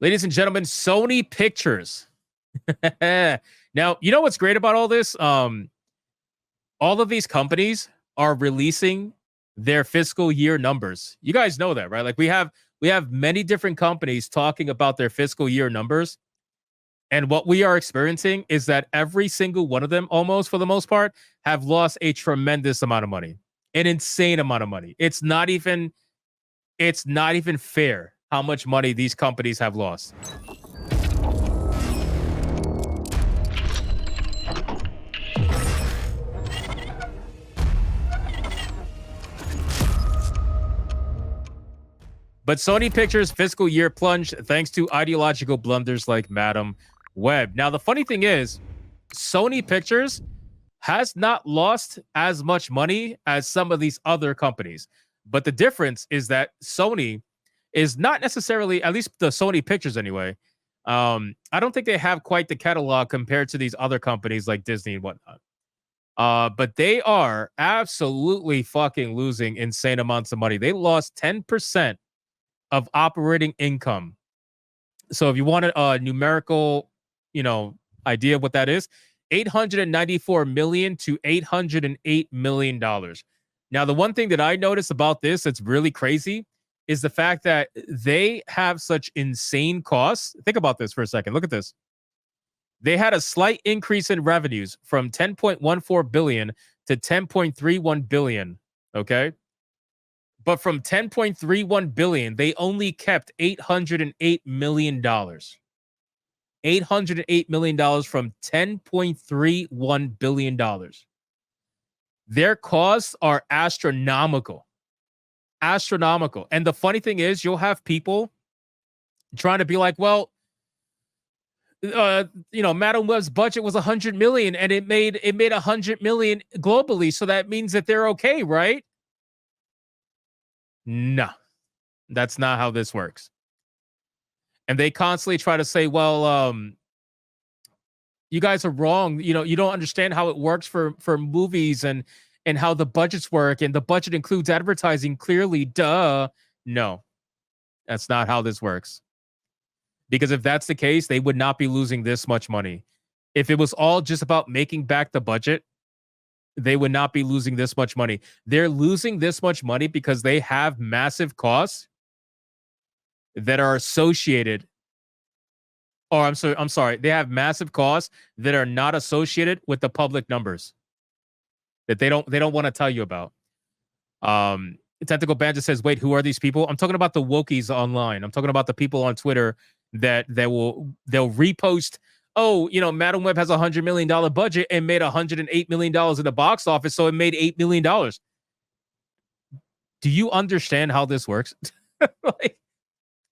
Ladies and gentlemen, Sony Pictures. Now, you know what's great about all this? All of these companies are releasing their fiscal year numbers. You guys know that, right? Like we have many different companies talking about their fiscal year numbers. And what we are experiencing is that every single one of them, almost for the most part, have lost a tremendous amount of money, an insane amount of money. It's not even fair how much money these companies have lost. But Sony Pictures' fiscal year plunged thanks to ideological blunders like Madam Webb. Now, the funny thing is, Sony Pictures has not lost as much money as some of these other companies. But the difference is that Sony is not necessarily, at least the Sony Pictures anyway. I don't think they have quite the catalog compared to these other companies like Disney and whatnot. But they are absolutely fucking losing insane amounts of money. They lost 10% of operating income. So if you want a numerical, idea of what that is, $894 million to $808 million. Now, the one thing that I noticed about this that's really crazy is the fact that they have such insane costs. Think about this for a second. Look at this. They had a slight increase in revenues from 10.14 billion to 10.31 billion. Okay. But from 10.31 billion, they only kept $808 million. $808 million from $10.31 billion. Their costs are astronomical. Astronomical. And the funny thing is, you'll have people trying to be like, well, Madam Webb's budget was 100 million and it made 100 million globally. So that means that they're okay, right? No, that's not how this works. And they constantly try to say, well, you guys are wrong. You don't understand how it works for movies and how the budgets work. And the budget includes advertising. Clearly, duh. No, that's not how this works. Because if that's the case, they would not be losing this much money. If it was all just about making back the budget, they would not be losing this much money. They're losing this much money because they have massive costs that are associated. Or I'm sorry. They have massive costs that are not associated with the public numbers that they don't want to tell you about. Tentacle Bandit says, wait, who are these people? I'm talking about the wokies online. I'm talking about the people on Twitter that they'll repost. Oh, Madam Web has $100 million budget and made $108 million in the box office, so it made $8 million. Do you understand how this works? Like,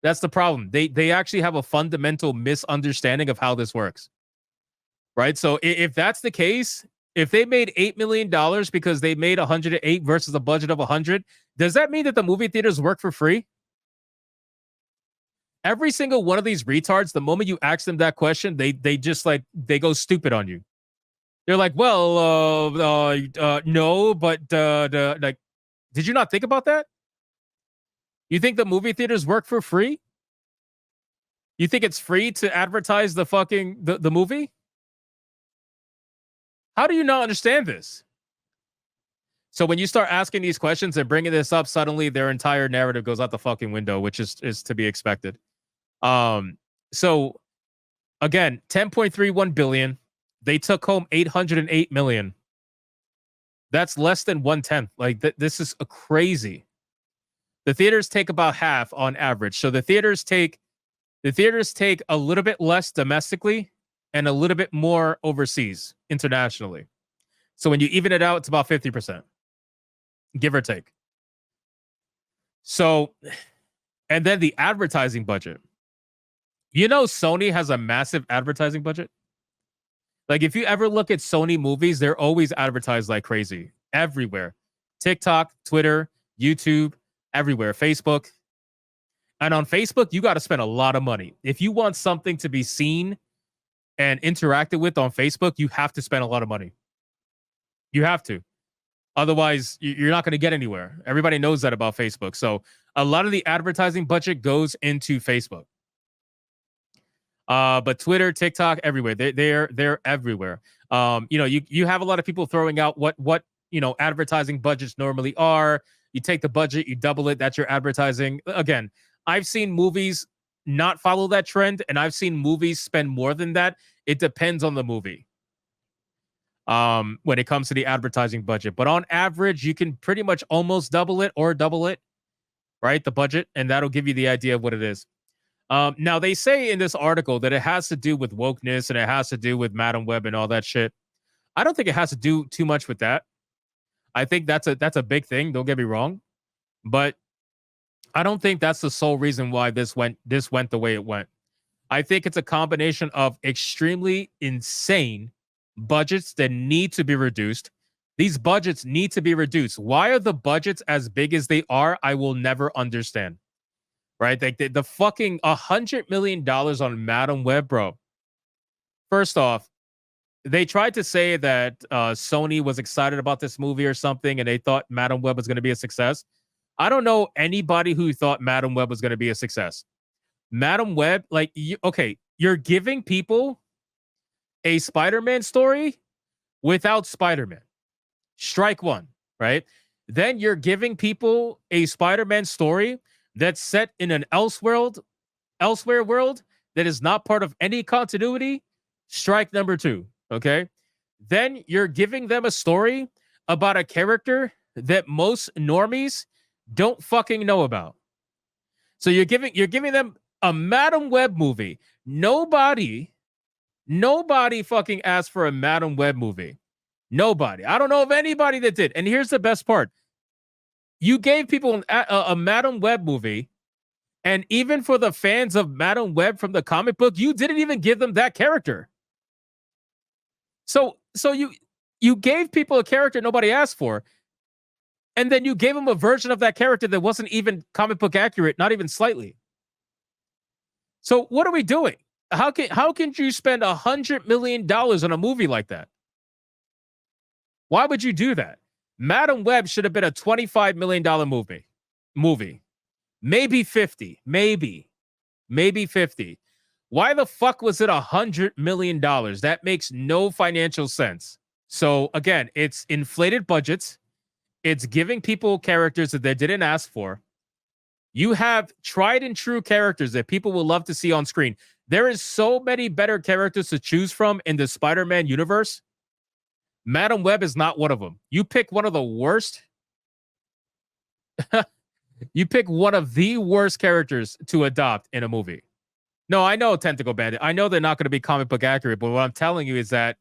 that's the problem. They actually have a fundamental misunderstanding of how this works. Right? So if that's the case, if they made $8 million because they made 108 versus a budget of 100, does that mean that the movie theaters work for free? Every single one of these retards, the moment you ask them that question, they just they go stupid on you. They're like, well, no, but like, did you not think about that? You think the movie theaters work for free? You think it's free to advertise the fucking the movie? How do you not understand this? So when you start asking these questions and bringing this up, suddenly their entire narrative goes out the fucking window, which is to be expected. So again, 10.31 billion. They took home 808 million. That's less than 1/10. Like this is a crazy. The theaters take about half on average. So the theaters take a little bit less domestically and a little bit more overseas, internationally. So when you even it out, it's about 50%, give or take. So, and then the advertising budget. Sony has a massive advertising budget. Like if you ever look at Sony movies, they're always advertised like crazy everywhere. TikTok, Twitter, YouTube, everywhere, Facebook. And on Facebook, you got to spend a lot of money. If you want something to be seen and interacted with on Facebook, you have to spend a lot of money. You have to. Otherwise, you're not going to get anywhere. Everybody knows that about Facebook. So a lot of the advertising budget goes into Facebook. But Twitter, TikTok, everywhere. They're everywhere. You have a lot of people throwing out what advertising budgets normally are. You take the budget, you double it. That's your advertising. Again, I've seen movies not follow that trend, and I've seen movies spend more than that. It depends on the movie. When it comes to the advertising budget, but on average, you can pretty much almost double it or double it, right? The budget, and that'll give you the idea of what it is. Now they say in this article that it has to do with wokeness and it has to do with Madam Web and all that shit. I don't think it has to do too much with that. I think that's a big thing. Don't get me wrong, but I don't think that's the sole reason why this went the way it went. I think it's a combination of extremely insane budgets that need to be reduced. These budgets need to be reduced. Why are the budgets as big as they are? I will never understand. Right? Like the fucking $100 million on Madam Web, bro. First off, they tried to say that Sony was excited about this movie or something, and they thought Madam Web was going to be a success. I don't know anybody who thought Madam Web was going to be a success. Madam Web, you're giving people a Spider-Man story without Spider-Man. Strike one, right? Then you're giving people a Spider-Man story that's set in an elsewhere world that is not part of any continuity. Strike number two, okay? Then you're giving them a story about a character that most normies don't fucking know about. So you're giving them a Madam Web movie. Nobody fucking asked for a Madam Web movie. Nobody. I don't know of anybody that did. And here's the best part. You gave people a Madam Web movie, and even for the fans of Madam Web from the comic book, you didn't even give them that character. So you gave people a character nobody asked for, and then you gave them a version of that character that wasn't even comic book accurate, not even slightly. So what are we doing? How can you spend $100 million on a movie like that? Why would you do that? Madam Web should have been a $25 million movie. Maybe 50. Maybe 50. Why the fuck was it $100 million? That makes no financial sense. So again, it's inflated budgets. It's giving people characters that they didn't ask for. You have tried and true characters that people will love to see on screen. There is so many better characters to choose from in the Spider-Man universe. Madam Web is not one of them. You pick one of the worst. You pick one of the worst characters to adopt in a movie. No, I know Tentacle Bandit. I know they're not going to be comic book accurate, but what I'm telling you is that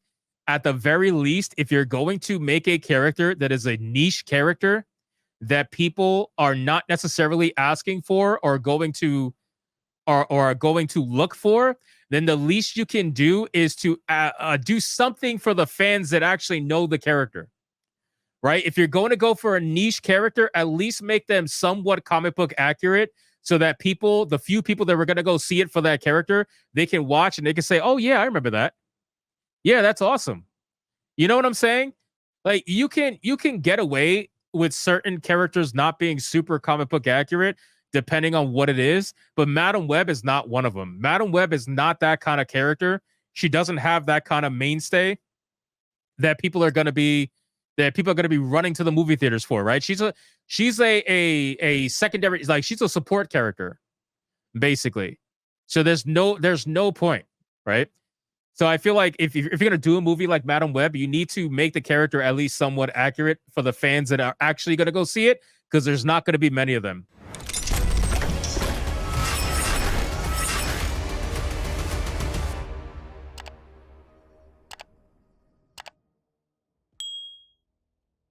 at the very least, if you're going to make a character that is a niche character that people are not necessarily asking for or going to are going to look for, then the least you can do is to do something for the fans that actually know the character, right? If you're going to go for a niche character, at least make them somewhat comic book accurate so that the few people that were going to go see it for that character, they can watch and they can say, oh yeah, I remember that. Yeah, that's awesome. You know what I'm saying? Like you can get away with certain characters not being super comic book accurate depending on what it is, but Madam Web is not one of them. Madam Web is not that kind of character. She doesn't have that kind of mainstay that people are going to be running to the movie theaters for, right? She's a secondary, like she's a support character basically. So there's no point, right? So I feel like if you're going to do a movie like Madam Web, you need to make the character at least somewhat accurate for the fans that are actually going to go see it, because there's not going to be many of them.